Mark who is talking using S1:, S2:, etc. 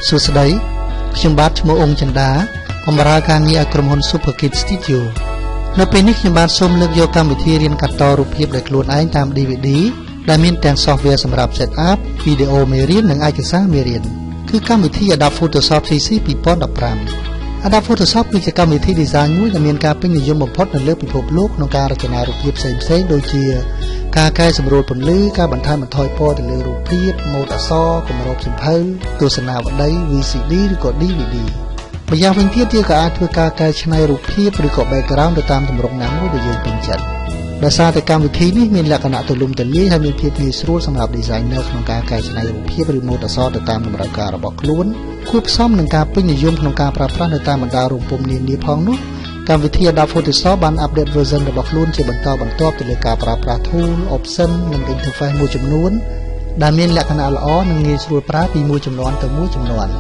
S1: សួស្តីខ្ញុំបាទឈ្មោះអង្គចន្ទាបម្រើការងារឲ្យក្រុមហ៊ុន Super Kid Studio នៅពេលនេះខ្ញុំបាទសូមលើកយកកម្មវិធីរៀនកាត់តរូបភាពដោយខ្លួនឯងតាម DVD ដែលមានទាំង software សម្រាប់ set up វីដេអូមេរៀននិងឯកសារមេរៀនគឺកម្មវិធី Adobe Photoshop CC 2015 Adobe Photoshop គឺជាកម្មវិធី design មួយដែលមានការពេញនិយមបំផុតនៅលើពិភពលោកក្នុងការរចនារូបភាពផ្សេងៗដូចជាការកែសម្រួលពន្លឺការបន្ថែមបន្ថយពណ៌ទៅលើរូបភាពម៉ូដអក្សរគម្របសៀវភៅទស្សនាវដ្តី VCD ឬក៏ DVD ម្យ៉ាងវិញទៀតយើងក៏អាចធ្វើការកែច្នៃរូបភាពឬក៏ background ទៅតាមទម្រង់ណាមួយដែលយើងពេញចិត្តដោយសារតែកម្មវិធីនេះមានលក្ខណៈទូលំទូលាយហើយមានភាពងាយស្រួលសម្រាប់ designer ក្នុងការកែច្នៃរូបភាពឬម៉ូដអក្សរទៅតាមតម្រូវការរបស់ខ្លួនគួបផ្សំនឹងការពេញនិយមក្នុងការប្រើប្រាស់នៅតាមបណ្ដារោងពុម្ពនានាផងនោះកម្មវិធី Adobe Photoshop បាន update version របស់ខ្លួនជាបន្តបន្ទាប់ទៅលើការប្រើប្រាស់ tool, option និង interface មួយចំនួនដែលមានលក្ខណៈល្អនិងងាយស្រួលប្រើពីមួយជំនាន់ទៅមួយជំនាន់